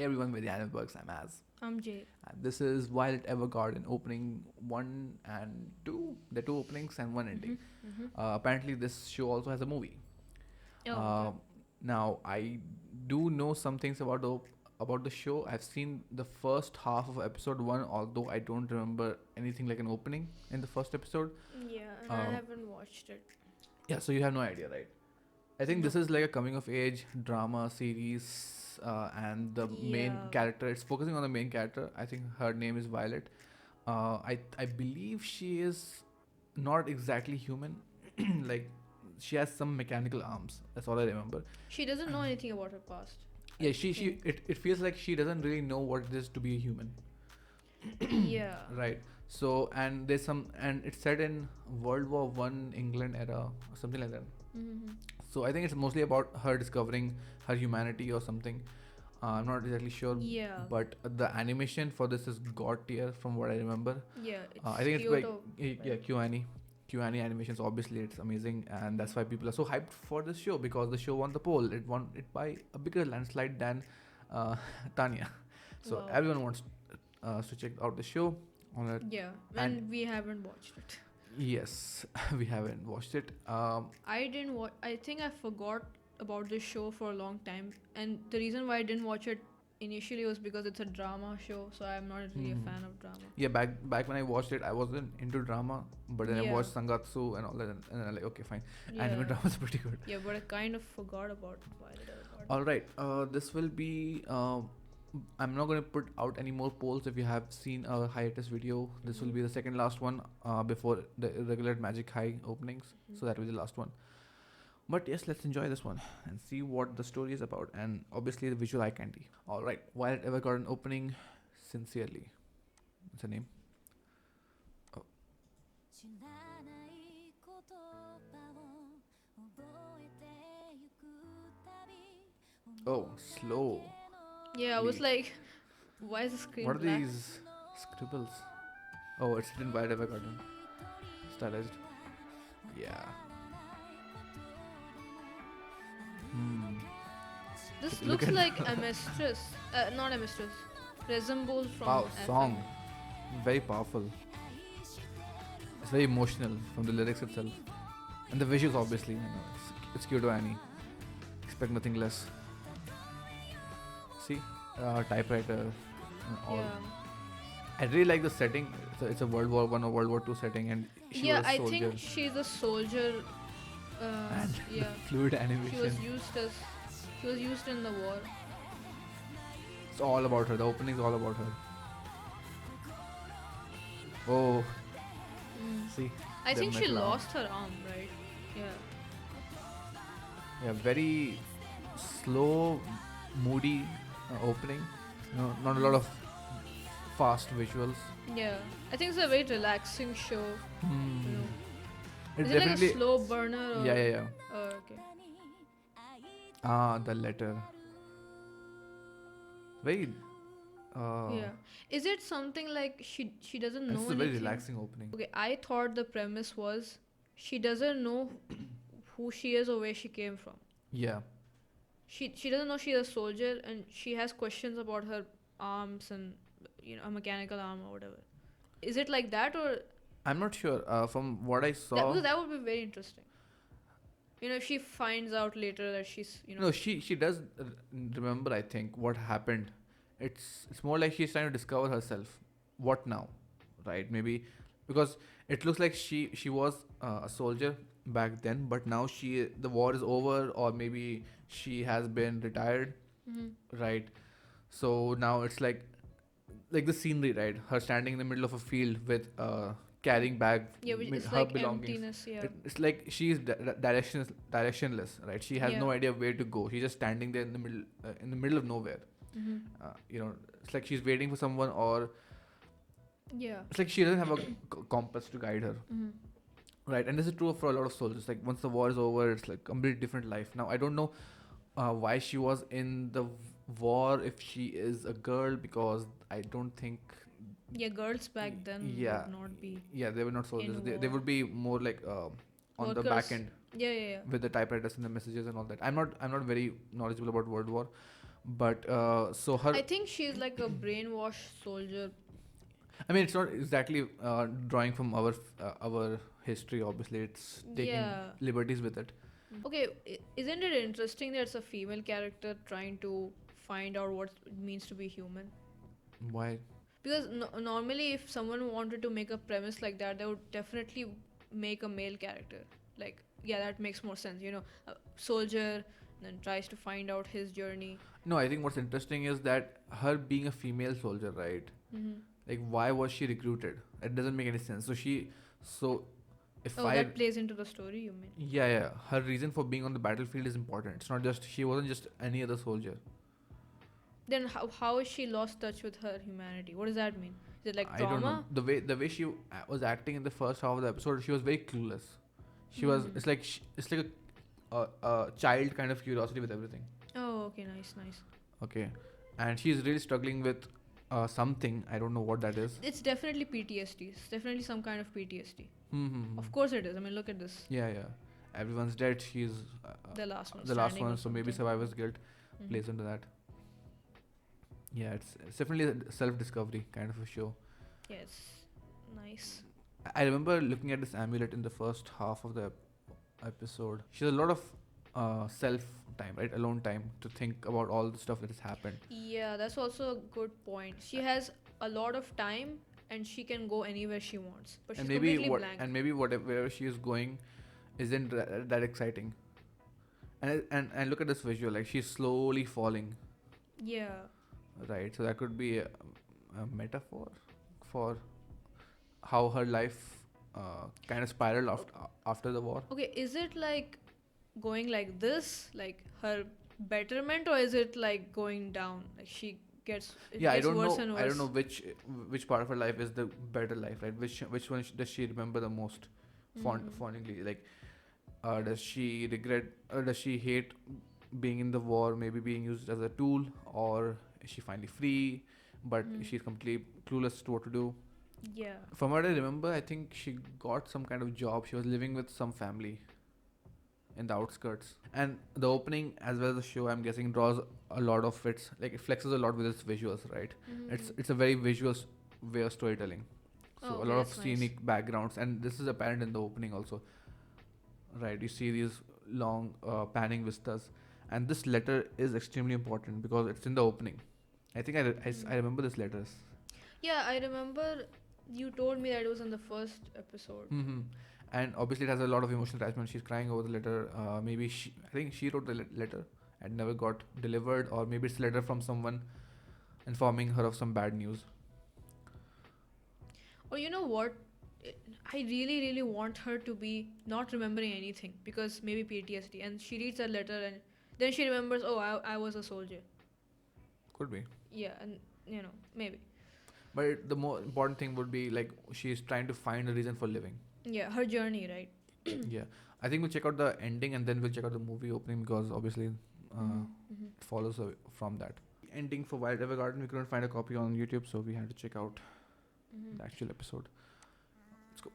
Hey everyone, with the Anime Bugs, I'm Az. I'm Jay. And this is Violet Evergarden opening 1 and 2. The two openings and one ending. Mm-hmm. Apparently, this show also has a movie. Oh, okay. Uh, now, I do know some things about the show. I've seen the first half of episode 1, although I don't remember anything like an opening in the first episode. Yeah, and I Uh, haven't watched it. yeah, so you have no idea, right? I think No. this is like a coming of age drama series, and the main Yeah. character. It's focusing on the main character. I think her name is Violet. I believe she is not exactly human. Like she has some mechanical arms. That's all I remember. She doesn't know anything about her past. Yeah, I she think. it feels like she doesn't really know what it is to be a human. Yeah. Right. So and there's some and it's set in World War I England era or something like that. Mm-hmm. So I think it's mostly about her discovering her humanity or something. I'm not exactly sure, Yeah. but the animation for this is god tier from what I remember. Yeah, it's I think it's like Kyoto. yeah, Right? KyoAni animations. Obviously, it's amazing, and that's why people are so hyped for this show because the show won the poll. It won it by a bigger landslide than uh, Tanya. So Wow. everyone wants to check out the show. On it. Yeah, And and we haven't watched it. yes, we haven't watched it. I didn't watch. I think I forgot about this show for a long time, and the reason why I didn't watch it initially was because it's a drama show, so I'm not really a Mhm. fan of drama. Yeah, back when I watched it, I wasn't into drama, but then I Yeah. watched Sangatsu and all that, and I'm like, okay, fine. Anime Yeah. dramas are pretty good. Yeah, but I kind of forgot about Violet Evergarden. All right, this will be. I'm not gonna put out any more polls. If you have seen a hiatus video, this will be the second last one before the regular Magic High openings. So that will be the last one. But yes, let's enjoy this one and see what the story is about, and obviously the visual eye candy. All right, Violet Evergarden opening, sincerely. What's her name? Oh, 知らない言葉を覚えてゆくたび oh, slow. Yeah, I was Wait. like, why is the screen What are black? these scribbles? Oh, it's written by Evergarden. Stylized. Yeah. Hmm. This Look looks at like a mistress. Not a mistress. Resembles from Wow, FM. song. Very powerful. It's very emotional from the lyrics itself. And the visuals, obviously. It's KyoAni. Expect nothing less. See? Typewriter. And all. Yeah. I really like the setting. It's a World War I or World War II setting, and she Yeah, was a I soldier. think she's a soldier. And Yeah. the fluid She was animation. used as. She was used in the war. It's all about her. The opening is all about her. Oh, see. I the think she metal arm. lost her arm, right? Yeah. Yeah, very slow, moody opening. No, not a lot of fast visuals. Yeah. I think it's a very relaxing show. Hmm. You know. It's Is it like a definitely slow burner or? yeah. Oh, okay. The letter. Very. Yeah. Is it something like she doesn't This know is a very anything? relaxing opening. Okay, I thought the premise was she doesn't know who she is or where she came from. Yeah. She doesn't know she's a soldier and she has questions about her arms and a mechanical arm or whatever. Is it like that or I'm not sure. From what I saw. because that would be very interesting. If she finds out later that she's No, she does remember. I think what happened. It's more like she's trying to discover herself. What now, right? Maybe because it looks like she was a soldier back then, but now the war is over, or maybe she has been retired, right? So now it's like the scenery, right? Her standing in the middle of a field with carrying bag, yeah, which is her like belongings. emptiness. Yeah. It's like she's directionless, right? She has Yeah. no idea where to go. She's just standing there in the middle of nowhere. It's like she's waiting for someone, or Yeah. it's like she doesn't have a compass to guide her, right? And this is true for a lot of souls. It's like once the war is over, it's like completely different life. Now I don't know why she was in the war if she is a girl, because I don't think Yeah, girls back then yeah would not be they were not soldiers. in They war. would be more like on the back Workers. end Yeah. with the typewriters and the messages and all that. I'm not very knowledgeable about World War, But so her, I think she's like a brainwashed soldier. I mean, it's not exactly drawing from our history. Obviously, it's taking Yeah. liberties with it. Okay, isn't it interesting that it's a female character trying to find out what it means to be human? Why? Because normally, if someone wanted to make a premise like that, they would definitely make a male character. Like, yeah, that makes more sense. A soldier then tries to find out his journey. No, I think what's interesting is that her being a female soldier, right? Hmm. Like, why was she recruited? It doesn't make any sense. So if Oh, I, that plays into the story, you mean? yeah, her reason for being on the battlefield is important. It's not just she wasn't just any other soldier. Then how is she lost touch with her humanity? What does that mean? Is it like I don't know trauma? the way she was acting in the first half of the episode. She was very clueless. She was. Hmm. It's like a child kind of curiosity with everything. Oh, okay, nice, nice. Okay, and she's really struggling with something. I don't know what that is. It's definitely PTSD. It's definitely some kind of PTSD. Mm-hmm. Of course it is. I mean, look at this. Yeah, yeah. Everyone's dead. She's The last one. the last standing or one. So maybe something. survivor's guilt Mhm. plays into that. Yeah, it's definitely a self-discovery kind of a show. Yeah, it's nice. I remember looking at this amulet in the first half of the episode. She has a lot of self time, right? Alone time to think about all the stuff that has happened. Yeah, that's also a good point. She has a lot of time and she can go anywhere she wants, but she's And maybe completely blank. whatever wherever she is going isn't that exciting. And look at this visual, like she's slowly falling, Yeah. right? So that could be a metaphor for how her life kind of spiraled after the war. Okay, is it like going like this, like her betterment, or is it like going down? Like it Yeah, gets worse and I don't worse. know which part of her life is the better life, right? Which one does she remember the most Mhm. fondly? Like, does she regret? Does she hate being in the war? Maybe being used as a tool, or is she finally free? But Mhm. she's completely clueless to what to do. Yeah. From what I remember, I think she got some kind of job. She was living with some family in the outskirts. And the opening, as well as the show, I'm guessing, draws a lot of its, like, it flexes a lot with its visuals, right? Mhm. It's a very visual way of storytelling. So Oh, a okay, lot of that's nice. scenic backgrounds, and this is apparent in the opening also, right? You see these long panning vistas, and this letter is extremely important because it's in the opening. I think I Mhm. remember this letters. Yeah, I remember you told me that it was in the first episode. Mm-hmm. And obviously, it has a lot of emotional attachment. She's crying over the letter. Maybe I think she wrote the letter and never got delivered, or maybe it's a letter from someone informing her of some bad news. Or you know what? I I really, really want her to be not remembering anything because maybe PTSD. And she reads that letter and then she remembers, oh, I was a soldier. Could be. Yeah, and maybe. But the more important thing would be like she's trying to find a reason for living. Yeah, her journey, right? Yeah. I think we'll check out the ending and then we'll check out the movie opening because obviously Mm-hmm. it follows from that. Ending for Wild Evergarden, we couldn't find a copy on YouTube, so we had to check out Mm-hmm. the actual episode. Let's go.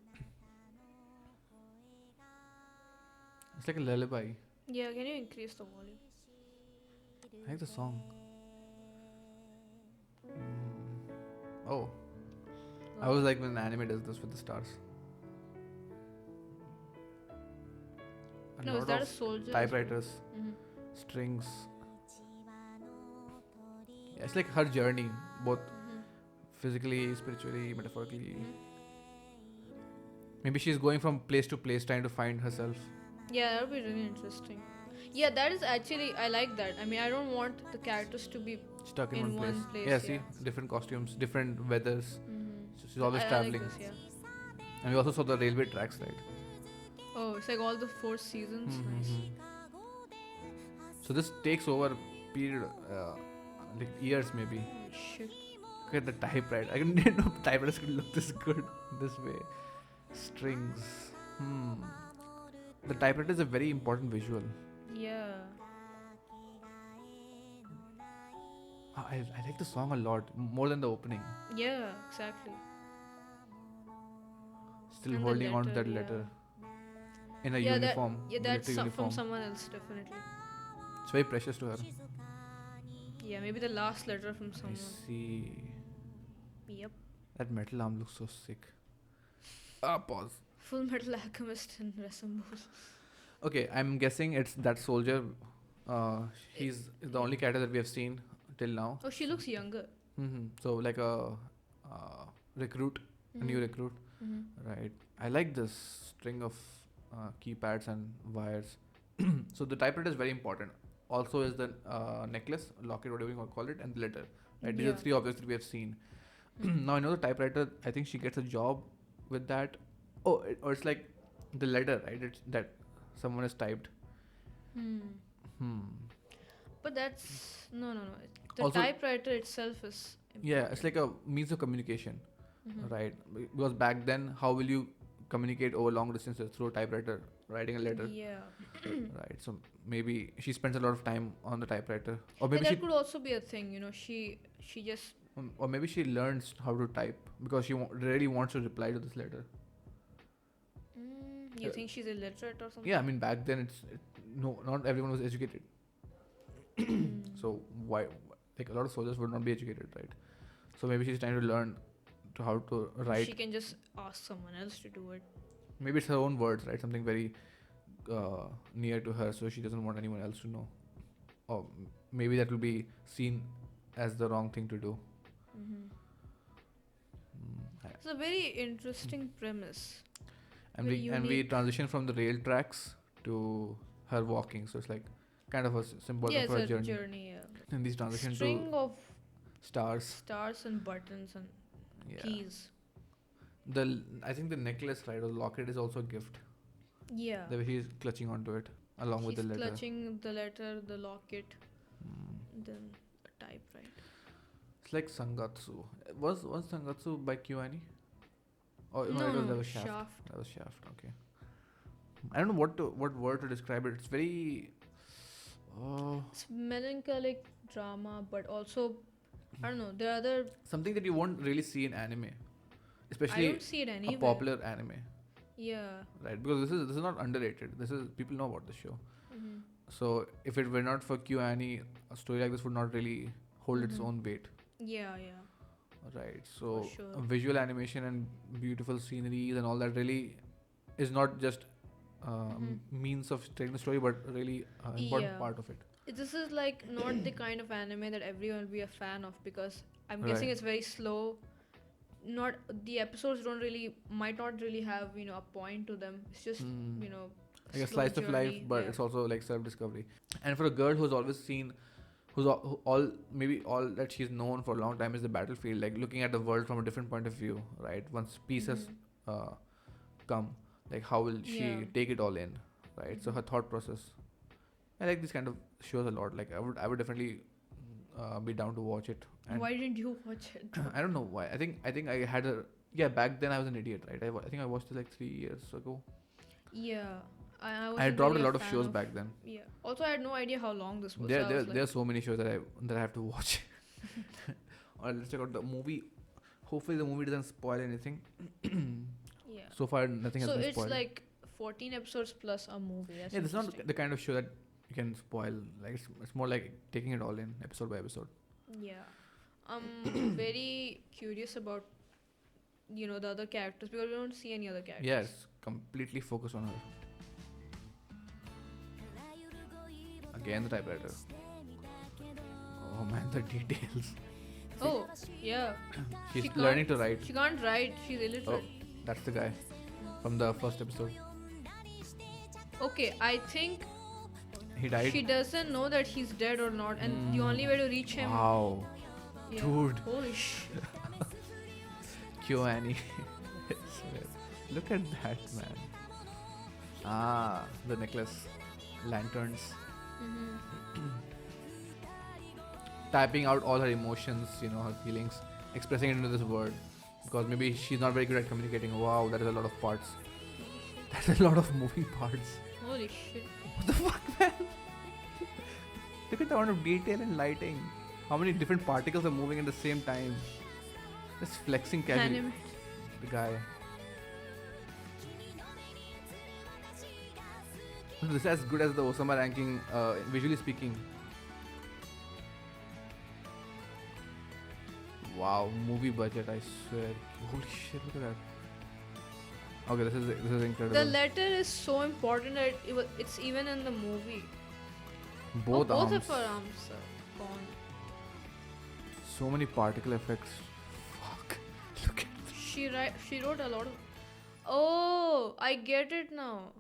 It's like a lullaby. Yeah, can you increase the volume? I like the song. Oh, I was like when anime does this with the stars. A No, is lot that a of soldier? typewriters, Mm-hmm. strings. Yeah, it's like her journey, both Mm-hmm. physically, spiritually, metaphorically. Mm-hmm. Maybe she's going from place to place trying to find herself. Yeah, that would be really interesting. Yeah, that is actually, I like that. I mean, I don't want the characters to be. Stuck in, In one place. one place, Yeah, see? yeah. Different costumes, different weathers. Mm-hmm. So she's always I traveling. like this, yeah. And we also saw the railway tracks, right? Oh, it's like all the 4 seasons. Nice. So this takes over a period, like years maybe. Oh, shit. Look at the typewriter. I didn't know typewriters could look this good this way. Strings. The typewriter is a very important visual. Yeah. I like the song a lot, more than the opening. Yeah, exactly. Still And the holding on to that letter, letter. In a Yeah, uniform. that's military from uniform. someone else, definitely. It's very precious to her. Yeah, maybe the last letter from I someone. see. Yep. That metal arm looks so sick. Ah, pause. Full Metal Alchemist and Resemble. Okay, I'm guessing it's that soldier. Uh, he's the only character that we have seen till now. Oh, she looks younger. So like a recruit, a new recruit, right? I like this string of keypads and wires. So the typewriter is very important. Also, is the necklace, locket, whatever you want to call it, and the letter. Right? These are Yeah. the three objects that we have seen. Now I know the typewriter. I think she gets a job with that. Oh, or it's like the letter, right? It's that someone has typed. Hmm. Hmm. But that's no. The Also, typewriter itself is yeah, important. it's like a means of communication, Mhm. right? Because back then, how will you communicate over long distances through a typewriter, writing a letter, Yeah. right? So maybe she spends a lot of time on the typewriter, or Yeah, maybe that could also be a thing. You know, she just. or maybe she learns how to type because she really wants to reply to this letter. You Uh, think she's illiterate or something? Yeah, I mean back then no, not everyone was educated, so why like a lot of soldiers would not be educated, right? So maybe she's trying to learn to how to write. She can just ask someone else to do it. Maybe it's her own words, right? Something very near to her, so she doesn't want anyone else to know. Or maybe that will be seen as the wrong thing to do. It's a very interesting premise. And Very we unique. transition from the rail tracks to her walking, so it's like kind of a symbol Yeah, of it's her a journey. journey. Yeah. And these transition to String of stars. stars and buttons and Yeah. keys. I think the necklace, right, or the locket is also a gift. Yeah. The way he's clutching onto it along with She's the letter. clutching the letter, the locket, Hmm. then the typewriter. It's like Sangatsu. Was Sangatsu by KyoAni? Oh no, No, that was no, Shaft. Shaft. That was Shaft. Okay. I don't know what word to describe it. It's very. Oh, It's melancholic drama, but also I don't know. There are other. something that you won't really see in anime, I especially don't see it a anywhere. popular anime, Yeah. right? Because this is not underrated. This is people know about the show. Mm-hmm. So if it were not for KyoAni, a story like this would not really hold its own weight, Yeah, yeah. right? So For sure. visual animation and beautiful sceneries and all that really is not just means of telling the story, but really important Yeah. part of it. This is like not the kind of anime that everyone will be a fan of because I'm guessing Right. it's very slow. Not the episodes don't really might not really have a point to them. It's just you know Like a slow slice of life, journey, but yeah. it's also like self-discovery. And for a girl who's always seen, who all maybe all that she's known for a long time is the battlefield, like looking at the world from a different point of view, right? Once peace has come, like how will she Yeah. take it all in, right? So her thought process. I like this kind of shows a lot. Like I would definitely be down to watch it. And Why didn't you watch it? I don't know why. I think I had a yeah. Back then I was an idiot, right? I think I watched it like 3 years ago. Yeah. I I wasn't dropped really a lot of fan shows back then. Yeah. Also, I had no idea how long this was. There, so I there, was there are like, so many shows that I have to watch. Or let's check out the movie. Hopefully, the movie doesn't spoil anything. yeah. So far, nothing has So been it's spoiled. like 14 episodes plus a movie. That's Yeah, this is not interesting. the kind of show that you can spoil. Like it's more like taking it all in episode by episode. Yeah. I'm very curious about the other characters because we don't see any other characters. Yes, completely focus on her. Again, the typewriter. Oh man, the details. Oh, yeah. She's She learning can't- to write. She can't write. She's Oh, illiterate. that's the guy from the first episode. Okay, I think He died. she doesn't know that he's dead or not, and the only way to reach him. Wow, Yeah. dude. Holy shit. KyoAni. Look at that, man. Ah, the necklace, lanterns, typing out all her emotions, her feelings, expressing it into this word. Because maybe she's not very good at communicating. Wow, that is a lot of parts. That's a lot of moving parts. Holy shit. What the fuck, man? Look at the amount of detail and lighting. How many different particles are moving at the same time? Just flexing casually. Anime. The guy. This is as good as the Osama ranking, visually speaking. Wow, movie budget, I swear. Holy shit, look at that. Okay, this is incredible. The letter is so important that it's even in the movie. Both Both arms. of her arms are gone. So many particle effects. Fuck. Look at She wrote a lot of. Oh, I get it now.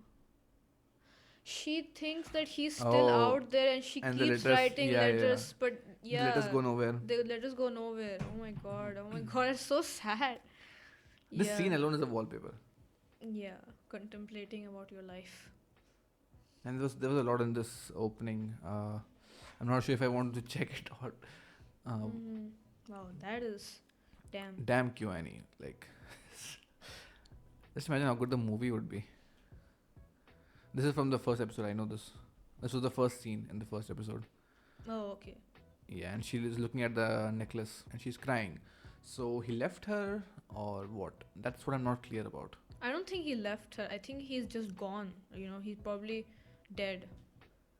She thinks that he's still Oh, out there, and she and the keeps letters, writing yeah, letters. But The letters yeah, go nowhere. the letters go nowhere. Oh my god. Oh my god. It's so sad. This Yeah. scene alone is a wallpaper. Yeah. Contemplating about your life. And there was a lot in this opening. I'm not sure if I want to check it out. Mhm. Wow, that is damn. Damn KyoAni. Like, just imagine how good the movie would be. This is from the first episode. I know this. This was the first scene in the first episode. Oh, okay. Yeah, and she is looking at the necklace and she's crying. So he left her or what? That's what I'm not clear about. I don't think he left her. I think he's just gone. You know, he's probably dead.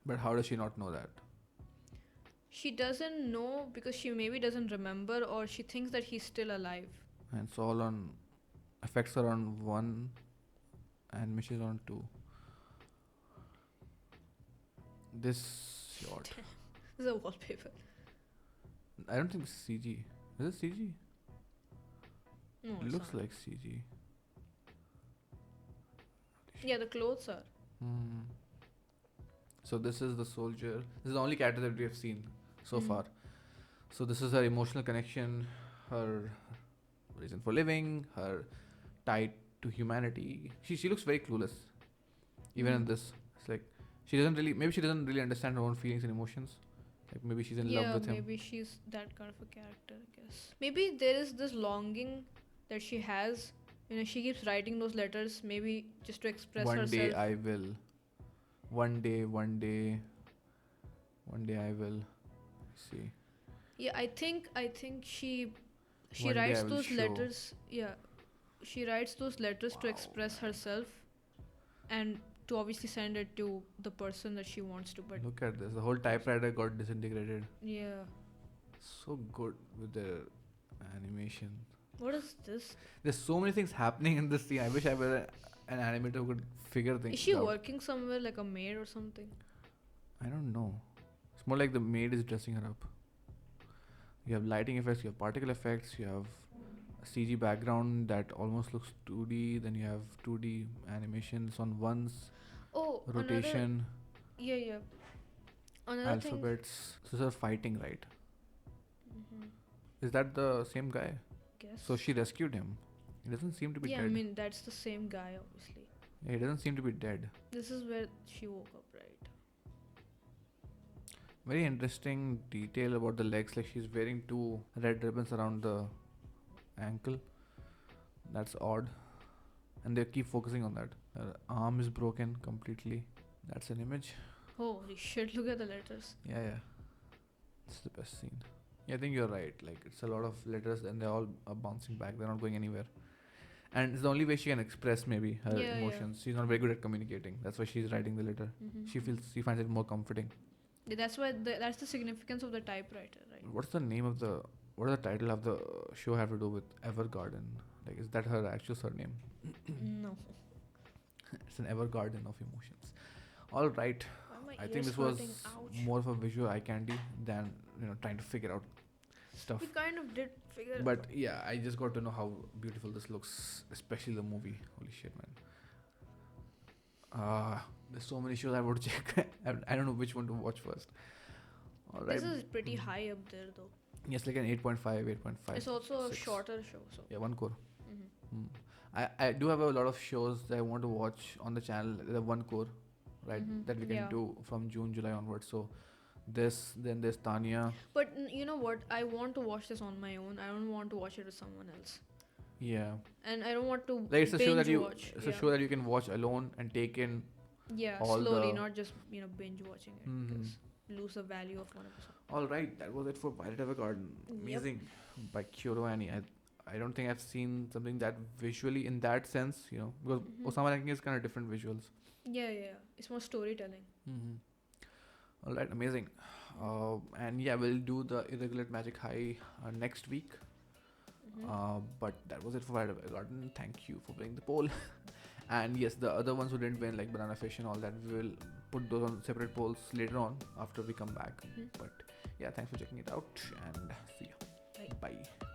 But how does she not know that? She doesn't know because she maybe doesn't remember, or she thinks that he's still alive. And it's all on affects her on one and Mishes on two. This shot. This is a wallpaper. I don't think it's CG. Is it CG? No, It it's looks not. like CG. Yeah, the clothes are. Hmm. So this is the soldier. This is the only character that we have seen so Mhm. far. So this is her emotional connection, her reason for living, her tie to humanity. She looks very clueless. Even in Mhm. this, it's like she doesn't really. Maybe she doesn't really understand her own feelings and emotions. Like maybe she's in love Yeah, with him. maybe she's that kind of a character, I guess. Maybe there is this longing that she has. You know, she keeps writing those letters, maybe just to express One day herself. I will. One day, one day, one day I will. See. Yeah, I think she One day I writes will those show. letters. Yeah, she writes those letters to Wow. express herself, and to obviously send it to the person that she wants to. But Look at this. The whole typewriter got disintegrated. yeah, So good with the animation. what is this? There's so many things happening in this scene. I wish I were an animator who could figure things Is she out. working somewhere like a maid or something? I don't know. It's more like the maid is dressing her up. You have lighting effects, you have particle effects, you have a CG background that almost looks 2D, then you have 2D animations on ones, Oh, rotation, yeah. Another thing. alphabets. So they're fighting, right? Mhm. Is that the same guy? Guess. So she rescued him. He doesn't seem to be Yeah, I dead. mean that's the same guy, obviously. Yeah, he doesn't seem to be dead. This is where she woke up, right? Very interesting detail about the legs. Like she's wearing two red ribbons around the ankle. That's odd. And they keep focusing on that. Her arm is broken completely. That's an image. Holy shit! Look at the letters. Yeah. It's the best scene. Yeah, I think you're right. Like it's a lot of letters and they're all bouncing back. They're not going anywhere. And it's the only way she can express maybe her Yeah. emotions. She's not very good at communicating. That's why she's writing the letter. Mhm. She finds it more comforting. Yeah, that's why that's the significance of the typewriter, right? What's the name of the what does the title of the show have to do with Evergarden? Like is that her actual surname? No. It's an Evergarden of emotions. All right. Why am I think this was Ouch. more of a visual eye candy than trying to figure out stuff. We kind of did figure. But yeah, I just got to know how beautiful this looks, especially the movie. Holy shit, man. There's so many shows I would check. I don't know which one to watch first. All right. This is pretty high up there, though. Yes, like an 8.5, 8.5. It's also a 6. shorter show, so. Yeah, one core. Mhm. I do have a lot of shows that I want to watch on the channel. The one core, right? Mhm, That we can yeah. do from June, July onwards. So then there's Tanya. But you know what? I want to watch this on my own. I don't want to watch it with someone else. Yeah. And I don't want to Like it's a show that binge you watch. it's a show that you can watch alone and take in. Yeah, all slowly, the- not just binge watching it. Mhm. Because lose the value of one episode. All right, that was it for Violet Evergarden. Yep. Amazing by KyoAni. I don't think I've seen something that visually in that sense, because Mhm. Osama ranking is kind of different visuals. Yeah. It's more storytelling. All right, amazing. And yeah, we'll do the Irregular Magic High next week. But that was it for Evergarden. Thank you for winning the poll. And yes, the other ones who didn't win, like Banana Fish and all that, we will put those on separate polls later on after we come back. Mhm. But yeah, thanks for checking it out and see you. Bye. Bye.